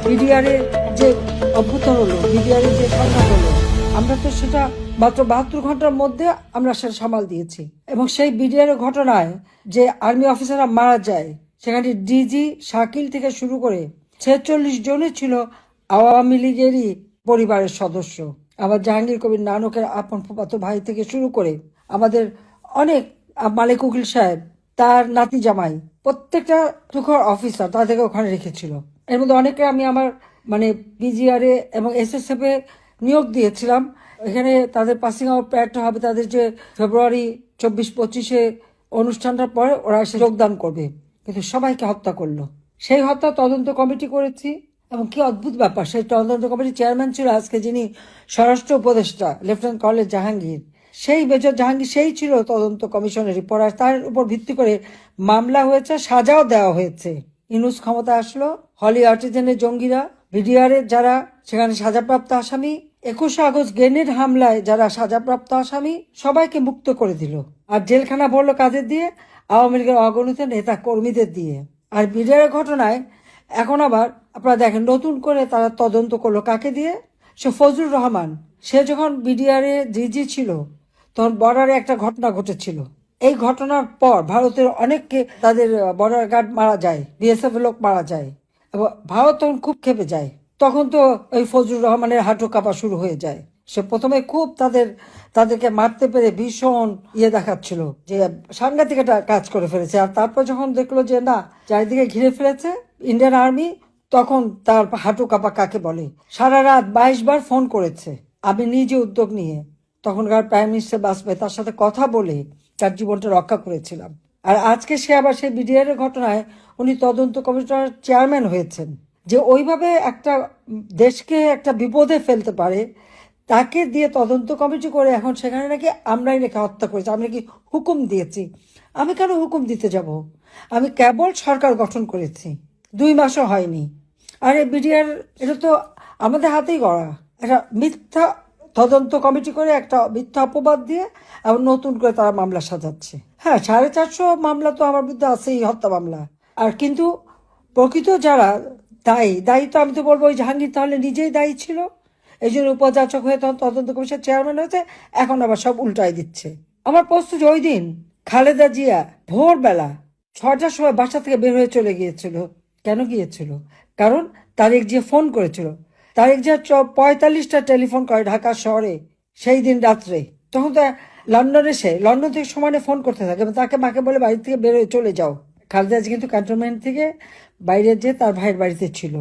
বিডিআরের যে অভ্যুত্থান হলো, বিডিআরের যে সংঘাত হলো, আমরা তো সেটা মাত্র 72 ঘন্টার মধ্যে আমরা সেটা সামাল দিয়েছি। এবং সেই বিডিআরের ঘটনায় যে আর্মি অফিসাররা মারা যায়, সেখানে ডিজি শাকিল থেকে শুরু করে 46 জনই ছিল আওয়ামী লীগেরই পরিবারের সদস্য। আবার জাহাঙ্গীর কবির নানকের আপন ফুফাতো ভাই থেকে শুরু করে আমাদের অনেক, মালিক উকিল সাহেব, তার নাতি জামাই, প্রত্যেকটা তুখর অফিসার তাদেরকে ওখানে রেখেছিল। এর মধ্যে অনেকে আমি আমার বিজিআরএ এবং এসএসএফ এ নিয়োগ দিয়েছিলাম। এখানে তাদের পাসিং আউট প্যারেডটা হবে, তাদের যে ফেব্রুয়ারি 24-25 অনুষ্ঠানটার পরে ওরা এসে যোগদান করবে, কিন্তু সবাইকে হত্যা করলো। সেই হত্যা তদন্ত কমিটি করেছি। এবং কি অদ্ভুত ব্যাপার, সেই তদন্ত কমিটির চেয়ারম্যান ছিল আজকে যিনি স্বরাষ্ট্র উপদেষ্টা লেফটেন্যান্ট কর্নেল জাহাঙ্গীর, সেই মেজর জাহাঙ্গীর, সেই ছিল তদন্ত কমিশনের রিপোর্ট। আর তার উপর ভিত্তি করে মামলা হয়েছে, সাজাও দেওয়া হয়েছে। ইউনূস ক্ষমতা আসলো, হলি আর্টিজেনের জঙ্গিরা, বিডিআরের যারা সেখানে সাজাপ্রাপ্ত আসামি, 21 আগস্ট গ্রেনেড হামলায় যারা সাজাপ্রাপ্ত আসামি, সবাইকে মুক্ত করে দিল। আর জেলখানা ভরলো কাদের দিয়ে? আওয়ামী লীগের অগণিত নেতা কর্মীদের দিয়ে। আর বিডিআরের ঘটনায় এখন আবার আপনারা দেখেন নতুন করে তারা তদন্ত করলো কাকে দিয়ে? সে ফজলুর রহমান। সে যখন বিডিআরে ডিজি ছিল তখন বর্ডারে একটা ঘটনা ঘটেছিল। এই ঘটনার পর ভারতের অনেককে তাদের বর্ডার গার্ড মারা যায়, বিএসএফ লোক মারা যায়, এবং ভারত তখন খুব ক্ষেপে যায়। তখন তো ওই ফজলুর রহমানের হাঁটু কাঁপা শুরু হয়ে যায়। সে প্রথমে খুব তাদেরকে মারতে পেরে ভীষণ দেখাচ্ছিল যে সাংঘাতিক একটা কাজ করে ফেলেছে। আর তারপর যখন দেখলো যে না, চারিদিকে ঘিরে ফেলেছে ইন্ডিয়ান আর্মি, তখন তার হাঁটু কাঁপা কাকে বলে। সারা রাত 22 বার ফোন করেছে, আমি নিজে উদ্যোগ নিয়ে তখনকার প্রাইম মিনিস্টার বাজপেয়ী, তার সাথে কথা বলে তার জীবনটা রক্ষা করেছিলাম। আর আজকে সে আবার সেই বিডিআরের ঘটনায় উনি তদন্ত কমিশনের চেয়ারম্যান হয়েছেন। যে ওইভাবে একটা দেশকে একটা বিপদে ফেলতে পারে, তাকে দিয়ে তদন্ত কমিটি করে এখন সেখানে নাকি আমরাই নাকি হত্যা করেছি, আমি নাকি হুকুম দিয়েছি। আমি কেন হুকুম দিতে যাব? আমি কেবল সরকার গঠন করেছি, 2 মাসও হয়নি। আর এই বিডিআর, এটা তো আমাদের হাতেই গড়া একটা মিথ্যা তদন্ত কমিটি করে একটা মিথ্যা অপবাদ দিয়ে এবং নতুন করে তারা মামলা সাজাচ্ছে। হ্যাঁ, 450 মামলা তো আমার বিরুদ্ধে আছেই, হত্যা মামলা। আর কিন্তু প্রকৃত যারা দায়ী তো আমি তো বলবো ওই জাহাঙ্গীর তাহলে নিজেই দায়ী ছিল, এই জন্য উপযাচক হয়ে তখন তদন্ত কমিশনের চেয়ারম্যান হয়েছে, এখন আবার সব উল্টাই দিচ্ছে। আমার প্রশ্ন যে ওই দিন খালেদা জিয়া ভোরবেলা 6টার সময় বাসা থেকে বের হয়ে চলে গিয়েছিল, কেন গিয়েছিল? কারণ তারেক জিয়া ফোন করেছিল। তারেক জিয়া 45টা টেলিফোন করে ঢাকা শহরে সেই দিন রাত্রে। তখন তো লন্ডনে, সে লন্ডন থেকে সমানে ফোন করতে থাকে এবং তাকে মাকে বলে বাড়ি থেকে বের হয়ে চলে যাও। খালেদা জিয়া কিন্তু ক্যান্টনমেন্ট থেকে বাইরে যেয়ে তার ভাইয়ের বাড়িতে ছিল।